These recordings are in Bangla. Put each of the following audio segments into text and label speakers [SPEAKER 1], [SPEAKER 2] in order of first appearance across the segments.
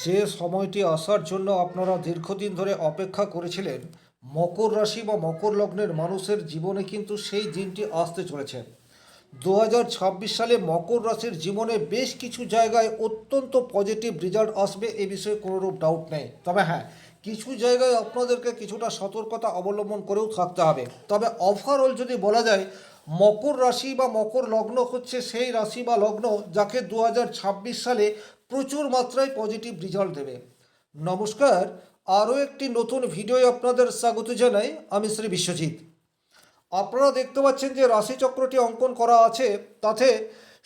[SPEAKER 1] যে সময়টি আসার জন্য আপনারা দীর্ঘদিন ধরে অপেক্ষা করেছিলেন, মকর রাশি বা মকর লগ্নের মানুষের জীবনে কিন্তু সেই দিনটি আসতে চলেছে। 2026 সালে মকর রাশির জীবনে বেশ কিছু জায়গায় অত্যন্ত পজিটিভ রেজাল্ট আসবে, এ বিষয়ে কোনোরূপ ডাউট নেই। তবে হ্যাঁ, কিছু জায়গায় আপনাদেরকে কিছুটা সতর্কতা অবলম্বন করেও থাকতে হবে। তবে ওভারঅল যদি বলা যায়, মকর রাশি বা মকর লগ্ন হচ্ছে সেই রাশি বা লগ্ন যাকে 2026 সালে প্রচুর মাত্রায় পজিটিভ রেজাল্ট দেবে। নমস্কার, আরও একটি নতুন ভিডিওয় আপনাদের স্বাগত জানাই। আমি শ্রী বিশ্বজিৎ। আপনারা দেখতে পাচ্ছেন যে রাশিচক্রটি অঙ্কন করা আছে, তাতে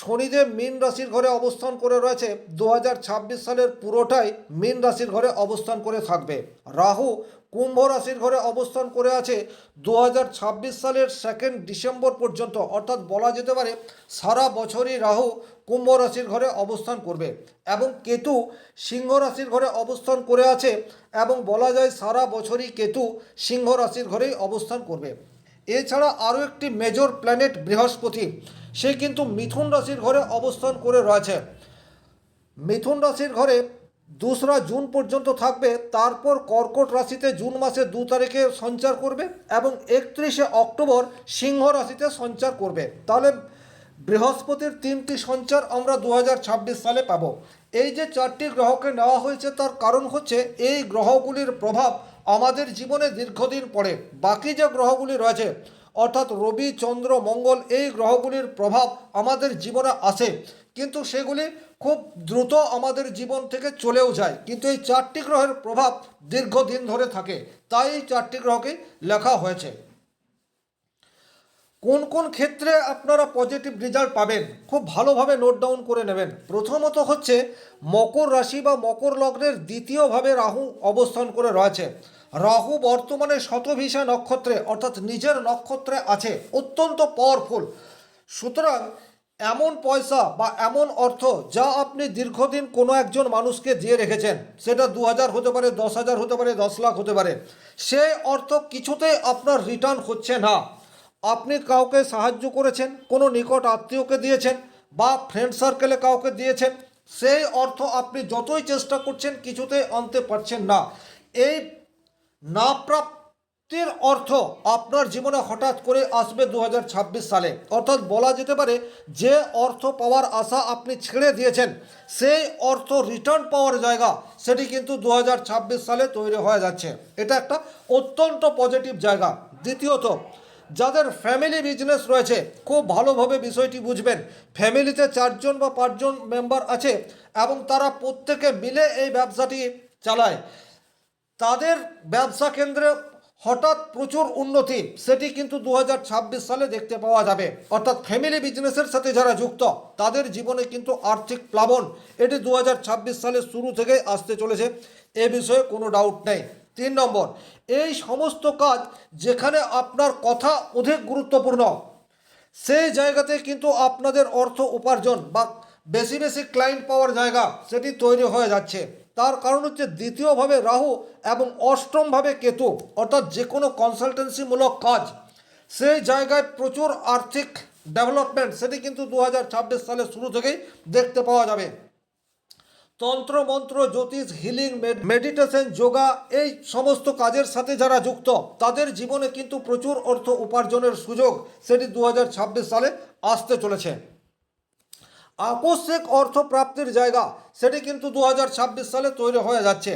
[SPEAKER 1] শনিদেব মীন রাশির ঘরে অবস্থান করে রয়েছে। 2026 সালের পুরোটাই মীন রাশির ঘরে অবস্থান করে থাকবে। রাহু কুম্ভ রাশির ঘরে অবস্থান করে আছে 2026 সালের 2 ডিসেম্বর পর্যন্ত, অর্থাৎ বলা যেতে পারে সারা বছরই রাহু কুম্ভ রাশির ঘরে অবস্থান করবে। এবং কেতু সিংহ রাশির ঘরে অবস্থান করে আছে, এবং বলা যায় সারা বছরই কেতু সিংহ রাশির ঘরেই অবস্থান করবে। এছাড়া আরও একটি মেজর প্ল্যানেট বৃহস্পতি, সে কিন্তু মিথুন রাশির ঘরে অবস্থান করে রয়েছে। মিথুন রাশির ঘরে 2রা জুন পর্যন্ত থাকবে, তারপর কর্কট রাশিতে জুন মাসের 2 তারিখে সঞ্চার করবে এবং 31শে অক্টোবর সিংহ রাশিতে সঞ্চার করবে। তাহলে বৃহস্পতির 3টি সঞ্চার আমরা 2026 সালে পাব। এই যে 4টি গ্রহকে নেওয়া হয়েছে, তার কারণ হচ্ছে এই গ্রহগুলির প্রভাব আমাদের জীবনে দীর্ঘদিন পরে বাকি যে গ্রহগুলি রয়েছে, অর্থাৎ রবি চন্দ্র মঙ্গল, এই গ্রহগুলির প্রভাব আমাদের জীবনে আসে, কিন্তু সেগুলি খুব দ্রুত আমাদের জীবন থেকে চলেও যায়। কিন্তু এই 4টি গ্রহের প্রভাব দীর্ঘদিন ধরে থাকে, তাই এই 4টি গ্রহকে লেখা হয়েছে। কোন কোন ক্ষেত্রে আপনারা পজিটিভ রেজাল্ট পাবেন, খুব ভালোভাবে নোট ডাউন করে নেবেন। প্রথমত হচ্ছে মকর রাশি বা মকর লগ্নের দ্বিতীয়ভাবে রাহু অবস্থান করে রয়েছে। রাহু বর্তমানে শতভিষা নক্ষত্রে, অর্থাৎ নিজের নক্ষত্রে আছে, অত্যন্ত পাওয়ারফুল। সুতরাং এমন পয়সা বা এমন অর্থ যা আপনি দীর্ঘদিন কোনো একজন মানুষকে দিয়ে রেখেছেন, সেটা 2000 হতে পারে, 10,000 হতে পারে, 10 লাখ হতে পারে, সেই অর্থ কিছুতেই আপনার রিটার্ন হচ্ছে না। আপনি কাউকে সাহায্য করেছেন, কোনো নিকট আত্মীয়কে দিয়েছেন বা ফ্রেন্ড সার্কেলে কাউকে দিয়েছেন, সেই অর্থ আপনি যতই চেষ্টা করছেন কিছুতেই আনতে পারছেন না। এই না প্রাপ্তির অর্থ আপনার জীবনে হঠাৎ করে আসবে 2026 সালে। অর্থাৎ বলা যেতে পারে যে অর্থ পাওয়ার আশা আপনি ছেড়ে দিয়েছেন, সেই অর্থ রিটার্ন পাওয়ার জায়গা সেটি কিন্তু 2026 সালে তৈরি হয়ে যাচ্ছে। এটা একটা অত্যন্ত পজিটিভ জায়গা। দ্বিতীয়ত, যাদের ফ্যামিলি বিজনেস রয়েছে, খুব ভালোভাবে বিষয়টি বুঝবেন। ফ্যামিলিতে 4জন বা 5জন মেম্বার আছে এবং তারা প্রত্যেকে মিলে এই ব্যবসাটি চালায়। তাদের ব্যবসা কেন্দ্রে হঠাৎ প্রচুর উন্নতি, সেটি কিন্তু 2026 সালে দেখতে পাওয়া যাবে। অর্থাৎ ফ্যামিলি বিজনেসের সাথে যারা যুক্ত, তাদের জীবনে কিন্তু আর্থিক প্লাবন এটি 2026 সালের শুরু থেকেই আসতে চলেছে, এ বিষয়ে কোনো ডাউট নেই। 3 নম্বর, এই সমস্ত কাজ যেখানে আপনার কথা অধিক গুরুত্বপূর্ণ, সেই জায়গাতে কিন্তু আপনাদের অর্থ উপার্জন বা বেশি বেশি ক্লায়েন্ট পাওয়ার জায়গা সেটি তৈরি হয়ে যাচ্ছে। তার কারণ হচ্ছে দ্বিতীয়ভাবে রাহু এবং অষ্টমভাবে কেতু, অর্থাৎ যে কোনো কনসালটেন্সিমূলক কাজ, সেই জায়গায় প্রচুর আর্থিক ডেভেলপমেন্ট সেটি কিন্তু 2026 সালের শুরু থেকেই দেখতে পাওয়া যাবে। তন্ত্র মন্ত্র জ্যোতিষ হিলিং মেডিটেশন যোগা, এই সমস্ত কাজের সাথে যারা যুক্ত, তাদের জীবনে কিন্তু প্রচুর অর্থ উপার্জনের সুযোগ সেটি 2026 সালে আসতে চলেছে। আকস্মিক অর্থ প্রাপ্তির জায়গা সেটি কিন্তু 2026 সালে তৈরি হয়ে যাচ্ছে।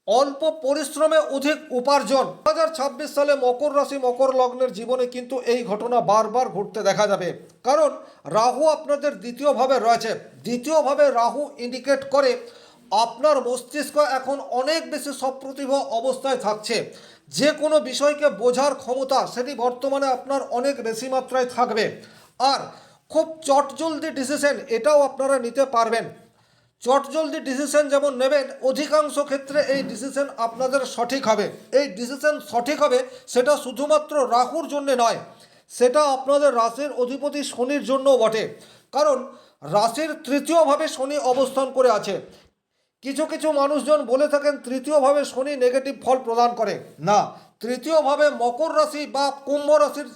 [SPEAKER 1] অল্প পরিশ্রমে অধিক উপার্জন, 2026 সালে মকর রাশি মকর লগ্নের জীবনে কিন্তু এই ঘটনা বারবার ঘটতে দেখা যাবে। কারণ রাহু আপনাদের দ্বিতীয়ভাবে রয়েছে। দ্বিতীয়ভাবে রাহু ইন্ডিকেট করে আপনার মস্তিষ্ক এখন অনেক বেশি সপ্রতিভ অবস্থায় থাকছে। যে কোনো বিষয়কে বোঝার ক্ষমতা সেটি বর্তমানে আপনার অনেক বেশি মাত্রায় থাকবে। আর খুব চটজলদি ডিসিশন এটাও আপনারা নিতে পারবেন। চটজলদি ডিসিশন যেমন নেবেন, অধিকাংশ ক্ষেত্রে এই ডিসিশন আপনাদের সঠিক হবে। এই ডিসিশন সঠিক হবে সেটা শুধুমাত্র রাহুর জন্য নয়, সেটা আপনাদের রাশির অধিপতি শনির জন্যও বটে। কারণ রাশির তৃতীয়ভাবে শনি অবস্থান করে আছে। কিছু কিছু মানুষজন বলে থাকেন তৃতীয়ভাবে শনি নেগেটিভ ফল প্রদান করে। না, তৃতীয়ভাবে মকর রাশি বা কুম্ভ রাশির,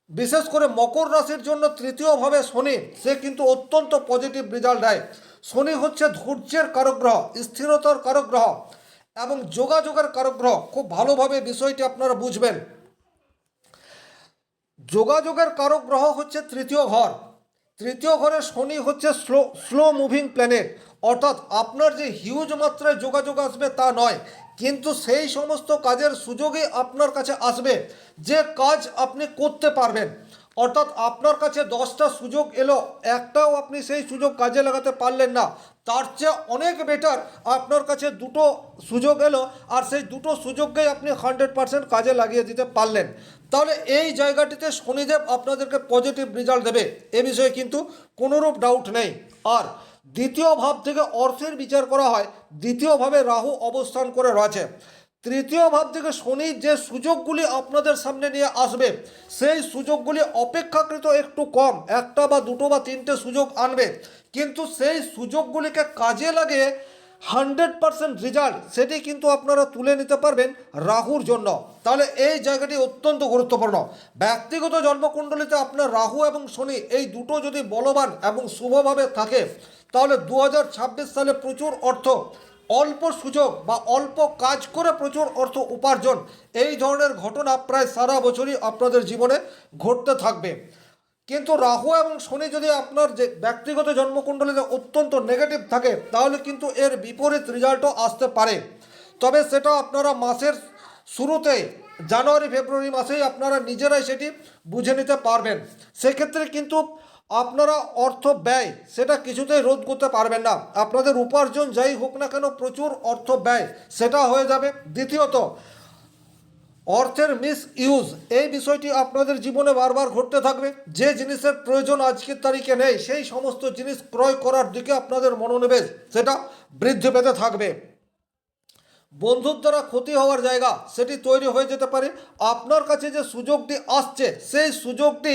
[SPEAKER 1] বিশেষ করে মকর রাশির জন্য তৃতীয়ভাবে শনি, সে কিন্তু অত্যন্ত পজিটিভ রেজাল্ট দেয়। শনি হচ্ছে ধৈর্যের কারক গ্রহ, স্থিরতার কারক গ্রহ এবং যোগাযোগের কারক গ্রহ। খুব ভালোভাবে বিষয়টি আপনারা বুঝবেন। যোগাযোগের কারক গ্রহ হচ্ছে তৃতীয় ঘর। তৃতীয় ঘরে শনি হচ্ছে স্লো মুভিং প্ল্যানেট, অর্থাৎ আপনার যে হিউজ মাত্রায় যোগাযোগ আসবে তা নয়, কিন্তু সেই সমস্ত কাজের সুযোগই আপনার কাছে আসবে যে কাজ আপনি করতে পারবেন। অর্থাৎ আপনার কাছে 10টা সুযোগ এলো, একটাও আপনি সেই সুযোগ কাজে লাগাতে পারলেন না, তার চেয়ে অনেক বেটার আপনার কাছে দুটো সুযোগ এলো আর সেই দুটো সুযোগকেই আপনি 100% কাজে লাগিয়ে দিতে পারলেন। তাহলে এই জায়গাটিতে শনিদেব আপনাদেরকে পজিটিভ রেজাল্ট দেবে, এ বিষয়ে কিন্তু কোনোরূপ ডাউট নেই। আর দ্বিতীয় ভাব থেকে অর্থের বিচার করা হয়, দ্বিতীয়ভাবে রাহু অবস্থান করে রয়েছে। তৃতীয় ভাব থেকে শনি যে সুযোগগুলি আপনাদের সামনে নিয়ে আসবে সেই সুযোগগুলি অপেক্ষাকৃত একটু কম, একটা বা দুটো বা তিনটে সুযোগ আনবে, কিন্তু সেই সুযোগগুলিকে কাজে লাগিয়ে 100% রেজাল্ট সেটি কিন্তু আপনারা তুলে নিতে পারবেন রাহুর জন্য। তাহলে এই জায়গাটি অত্যন্ত গুরুত্বপূর্ণ। ব্যক্তিগত জন্মকুণ্ডলিতে আপনার রাহু এবং শনি এই দুটো যদি বলবান এবং শুভভাবে থাকে, তাহলে 2026 সালে প্রচুর অর্থ, অল্প সুযোগ বা অল্প কাজ করে প্রচুর অর্থ উপার্জন, এই ধরনের ঘটনা প্রায় সারা বছরই আপনাদের জীবনে ঘটতে থাকবে। কিন্তু রাহু এবং শনি যদি আপনার যে ব্যক্তিগত জন্মকুণ্ডলিতে অত্যন্ত নেগেটিভ থাকে, তাহলে কিন্তু এর বিপরীত রেজাল্টও আসতে পারে। তবে সেটা আপনারা মাসের শুরুতে জানুয়ারি ফেব্রুয়ারি মাসেই আপনারা নিজেরাই সেটি বুঝে নিতে পারবেন। সেক্ষেত্রে কিন্তু আপনারা অর্থ ব্যয় সেটা কিছুতেই রোধ করতে পারবেন না। আপনাদের উপার্জন যাই হোক না কেন, প্রচুর অর্থ ব্যয় সেটা হয়ে যাবে। দ্বিতীয়ত, অর্থের মিস ইউজ, এই বিষয়টি আপনাদের জীবনে বারবার ঘটতে থাকবে। যে জিনিসের প্রয়োজন আজকের তারিখে নেই, সেই সমস্ত জিনিস ক্রয় করার দিকে আপনাদের মনোনিবেশ সেটা বৃদ্ধি পেতে থাকবে। বন্ধুর দ্বারা ক্ষতি হওয়ার জায়গা সেটি তৈরি হয়ে যেতে পারে। আপনার কাছে যে সুযোগটি আসছে সেই সুযোগটি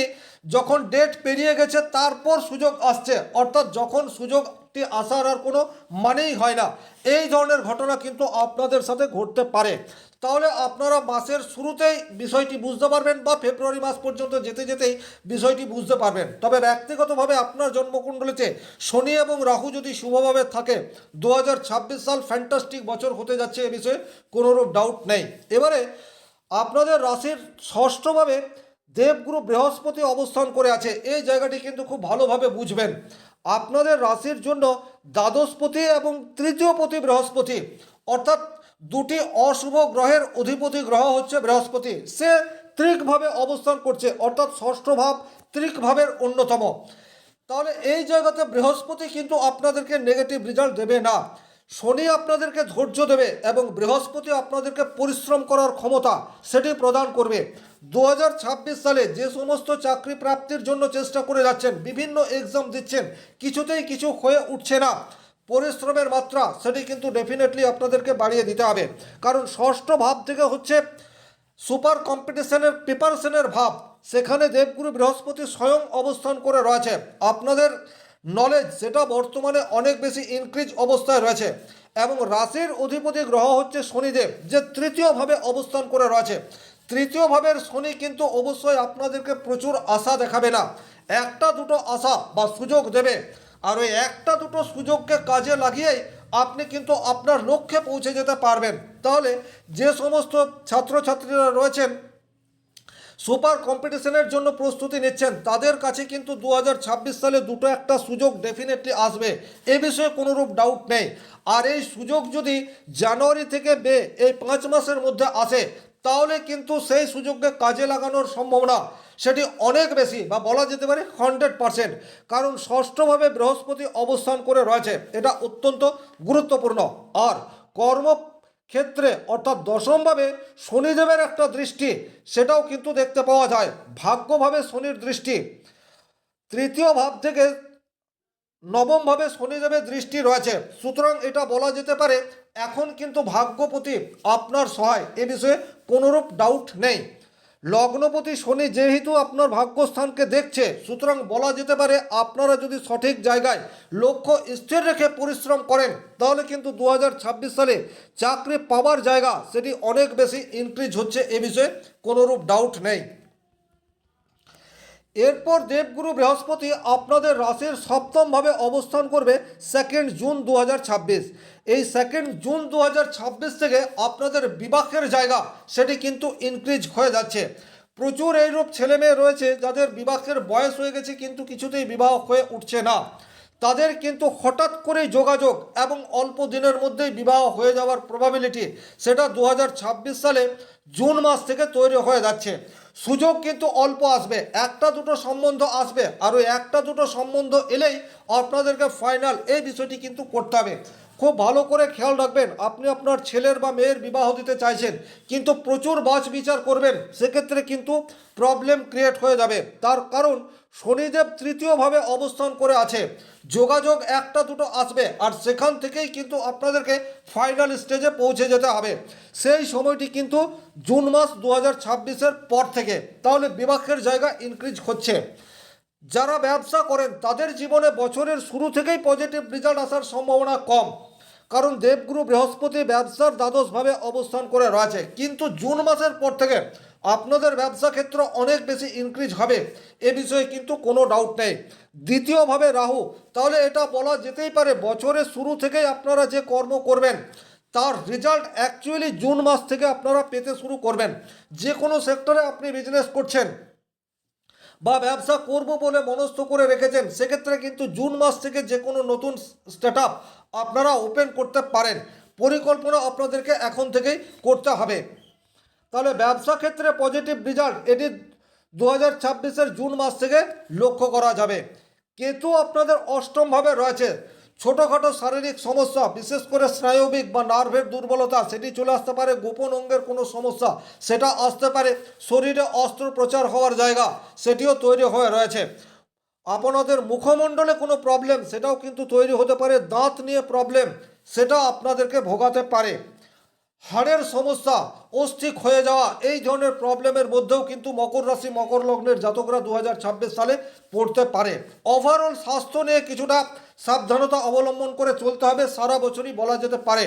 [SPEAKER 1] যখন ডেট পেরিয়ে গেছে তারপর সুযোগ আসছে, অর্থাৎ যখন সুযোগটি আসার আর কোনো মানেই হয় না, এই ধরনের ঘটনা কিন্তু আপনাদের সাথে ঘটতে পারে। তাহলে আপনারা মাসের শুরুতেই বিষয়টি বুঝতে পারবেন বা ফেব্রুয়ারি মাস পর্যন্ত যেতে যেতেই বিষয়টি বুঝতে পারবেন। তবে ব্যক্তিগতভাবে আপনার জন্মকুণ্ডলিতে শনি এবং রাহু যদি শুভভাবে থাকে, 2026 সাল ফ্যান্টাস্টিক বছর হতে যাচ্ছে, এ বিষয়ে কোনোরূপ ডাউট নেই। এবারে আপনাদের রাশির ষষ্ঠভাবে দেবগুরু বৃহস্পতি অবস্থান করে আছে, এই জায়গাটি কিন্তু খুব ভালোভাবে বুঝবেন। আপনাদের রাশির জন্য দ্বাদশপতি এবং তৃতীয়পতি বৃহস্পতি, অর্থাৎ দুটি অশুভ গ্রহের অধিপতি গ্রহ হচ্ছে বৃহস্পতি, সে ত্রিকভাবে অবস্থান করছে, অর্থাৎ ষষ্ঠ ভাব ত্রিক ভাবের অন্যতম। তাহলে এই জায়গাতে বৃহস্পতি কিন্তু আপনাদেরকে নেগেটিভ রেজাল্ট দেবে না। শনি আপনাদেরকে ধৈর্য দেবে এবং বৃহস্পতি আপনাদেরকে পরিশ্রম করার ক্ষমতা সেটি প্রদান করবে। 2026 সালে যে সমস্ত চাকরি প্রাপ্তির জন্য চেষ্টা করে যাচ্ছেন, বিভিন্ন এক্সাম দিচ্ছেন, কিছুতেই কিছু হয়ে উঠছে না, পরিশ্রমের মাত্রা সেটি কিন্তু ডেফিনেটলি আপনাদেরকে বাড়িয়ে দিতে হবে। কারণ ষষ্ঠ ভাব থেকে হচ্ছে সুপার কম্পিটিশনের প্রিপারেশনের ভাব, সেখানে দেবগুরু বৃহস্পতি স্বয়ং অবস্থান করে রয়েছে। আপনাদের নলেজ সেটা বর্তমানে অনেক বেশি ইনক্রিজ অবস্থায় রয়েছে এবং রাশির অধিপতি গ্রহ হচ্ছে শনিদেব, যে তৃতীয়ভাবে অবস্থান করে রয়েছে। তৃতীয় ভাবের শনি কিন্তু অবশ্যই আপনাদেরকে প্রচুর আশা দেখাবে না, একটা দুটো আশা বা সুযোগ দেবে, আর ওই একটা দুটো সুযোগকে কাজে লাগিয়েই আপনি কিন্তু আপনার লক্ষ্যে পৌঁছে যেতে পারবেন। তাহলে যে সমস্ত ছাত্রছাত্রীরা রয়েছেন সুপার কম্পিটিশনের জন্য প্রস্তুতি নিচ্ছেন, তাদের কাছে কিন্তু 2026 সালে দুটো একটা সুযোগ ডেফিনেটলি আসবে, এ বিষয়ে কোনোরূপ ডাউট নেই। আর এই সুযোগ যদি জানুয়ারি থেকে এই 5 মাসের মধ্যে আসে, তাহলে কিন্তু সেই সুযোগকে কাজে লাগানোর সম্ভাবনা সেটি অনেক বেশি, বা বলা যেতে পারে 100%। কারণ ষষ্ঠভাবে বৃহস্পতি অবস্থান করে রয়েছে, এটা অত্যন্ত গুরুত্বপূর্ণ। আর কর্ম ক্ষেত্রে অর্থাৎ দশমভাবে শনিদেবের একটা দৃষ্টি সেটাও কিন্তু দেখতে পাওয়া যায়, ভাগ্যভাবে শনির দৃষ্টি, তৃতীয় ভাব থেকে নবমভাবে শনিদেবের দৃষ্টি রয়েছে। সুতরাং এটা বলা যেতে পারে এখন কিন্তু ভাগ্যপতি আপনার সহায়, এ বিষয়ে কোনোরূপ ডাউট নেই। লগ্নপতি শনি যেহেতু আপনার ভাগ্যস্থানকে দেখছে, সুতরাং বলা যেতে পারে আপনারা যদি সঠিক জায়গায় লক্ষ্য স্থির রেখে পরিশ্রম করেন, তাহলে কিন্তু 2026 সালে চাকরি পাওয়ার জায়গা সেটি অনেক বেশি ইনক্রিজ হচ্ছে, এ বিষয়ে কোনোরূপ ডাউট নেই। এরপর দেবগুরু বৃহস্পতি আপনাদের রাশির সপ্তমভাবে অবস্থান করবে 2 জুন 2026। এই 2 জুন 2026 থেকে আপনাদের বিবাহের জায়গা সেটি কিন্তু ইনক্রিজ হয়ে যাচ্ছে। প্রচুর এইরূপ ছেলে মেয়ে রয়েছে যাদের বিবাহের বয়স হয়ে গেছে কিন্তু কিছুতেই বিবাহ হয়ে উঠছে না। তাদের কিন্তু হঠাৎ করেই যোগাযোগ এবং অল্প দিনের মধ্যেই বিবাহ হয়ে যাওয়ার প্রবাবিলিটি সেটা 2026 সালে জুন মাস থেকে তৈরি হয়ে যাচ্ছে। সুযোগ কিন্তু অল্প আসবে, একটা দুটো সম্বন্ধ আসবে, আর ওই একটা দুটো সম্বন্ধ এলেই আপনাদেরকে ফাইনাল এই বিষয়টি কিন্তু করতে হবে। খুব ভালো করে খেয়াল রাখবেন, আপনি আপনার ছেলের বা মেয়ের বিবাহ দিতে চাইছেন কিন্তু প্রচুর বাছ বিচার করবেন, সেক্ষেত্রে কিন্তু প্রবলেম ক্রিয়েট হয়ে যাবে। তার কারণ শনিদেব তৃতীয়ভাবে অবস্থান করে আছে, যোগাযোগ একটা দুটো আসবে আর সেখান থেকেই কিন্তু আপনাদেরকে ফাইনাল স্টেজে পৌঁছে যেতে হবে। সেই সময়টি কিন্তু জুন মাস 2026-এর পর থেকে, তাহলে বিবাহের জায়গা ইনক্রিজ হচ্ছে। যারা ব্যবসা করেন তাদের জীবনে বছরের শুরু থেকেই পজিটিভ রেজাল্ট আসার সম্ভাবনা কম, কারণ দেবগুরু বৃহস্পতি ব্যবসার দ্বাদশভাবে অবস্থান করে রয়েছে। কিন্তু জুন মাসের পর থেকে আপনাদের ব্যবসা ক্ষেত্র অনেক বেশি ইনক্রিজ হবে, এ বিষয়ে কিন্তু কোনো ডাউট নেই। দ্বিতীয়ভাবে রাহু, তাহলে এটা বলা যেতেই পারে বছরের শুরু থেকেই আপনারা যে কর্ম করবেন তার রেজাল্ট অ্যাকচুয়ালি জুন মাস থেকে আপনারা পেতে শুরু করবেন। যে কোনো সেক্টরে আপনি বিজনেস করছেন বা ব্যবসা করব বলে মনস্থ করে রেখেছেন, সেক্ষেত্রে কিন্তু জুন মাস থেকে যে কোনো নতুন স্টার্ট আপ আপনারা ওপেন করতে পারেন। পরিকল্পনা আপনাদেরকে এখন থেকেই করতে হবে। তাহলে ব্যবসা ক্ষেত্রে পজিটিভ রেজাল্ট এটি 2026-এর জুন মাস থেকে লক্ষ্য করা যাবে। কেতু আপনাদের অষ্টমভাবে রয়েছে, ছোটোখাটো শারীরিক সমস্যা, বিশেষ করে স্নায়বিক বা নার্ভের দুর্বলতা সেটি চলে আসতে পারে, গোপন অঙ্গের কোনো সমস্যা সেটা আসতে পারে, শরীরে অস্ত্রোপচার হওয়ার জায়গা সেটিও তৈরি হয়ে রয়েছে। আপনাদের মুখমণ্ডলে কোনো প্রবলেম সেটাও কিন্তু তৈরি হতে পারে, দাঁত নিয়ে প্রবলেম সেটা আপনাদেরকে ভোগাতে পারে, হাড়ের সমস্যা, অস্থি ক্ষয়ে যাওয়া, এই ধরনের প্রবলেমের মধ্যেও কিন্তু মকর রাশি মকর লগ্নের জাতকরা 2026 সালে পড়তে পারে। ওভারঅল স্বাস্থ্য নিয়ে কিছুটা সাবধানতা অবলম্বন করে চলতে হবে, সারা বছরই বলা যেতে পারে।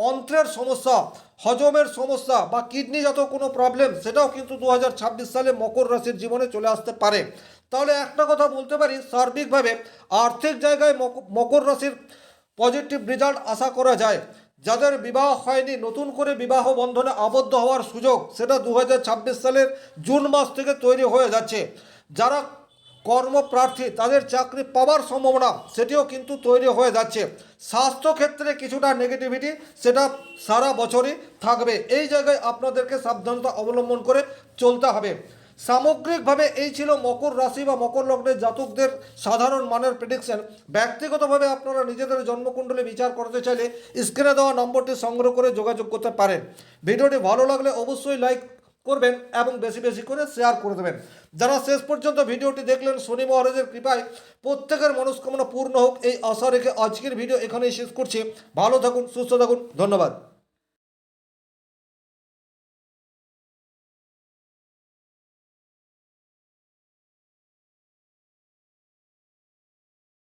[SPEAKER 1] অন্ত্রের সমস্যা, হজমের সমস্যা বা কিডনিজাত কোনো প্রবলেম সেটাও কিন্তু 2026 সালে মকর রাশির জীবনে চলে আসতে পারে। তাহলে একটা কথা বলতে পারি, সার্বিকভাবে আর্থিক জায়গায় মকর রাশির পজিটিভ রেজাল্ট আশা করা যায়। যাদের বিবাহ হয়নি, নতুন করে বিবাহ বন্ধনে আবদ্ধ হওয়ার সুযোগ সেটা 2026 সালের জুন মাস থেকে তৈরি হয়ে যাচ্ছে। যারা কর্মপ্রার্থী তাদের চাকরি পাওয়ার সম্ভাবনা সেটিও কিন্তু তৈরি হয়ে যাচ্ছে। স্বাস্থ্যক্ষেত্রে কিছুটা নেগেটিভিটি সেটা সারা বছরই থাকবে, এই জায়গায় আপনাদেরকে সাবধানতা অবলম্বন করে চলতে হবে। সামগ্রিকভাবে এই ছিল মকর রাশি বা মকর লগ্নের জাতকদের সাধারণ মানের প্রেডিকশন। ব্যক্তিগতভাবে আপনারা নিজেদের জন্মকুণ্ডলী বিচার করতে চাইলে স্ক্রিনে দেওয়া নম্বরটি সংগ্রহ করে যোগাযোগ করতে পারেন। ভিডিওটি ভালো লাগলে অবশ্যই লাইক করবেন এবং বেশি বেশি করে শেয়ার করে দেবেন। যারা শেষ পর্যন্ত ভিডিওটি দেখলেন, শনি মহারাজের কৃপায় প্রত্যেকের মনস্কামনা পূর্ণ হোক এই আশা রেখে আজকের ভিডিও এখানেই শেষ করছি। ভালো থাকুন, সুস্থ থাকুন, ধন্যবাদ।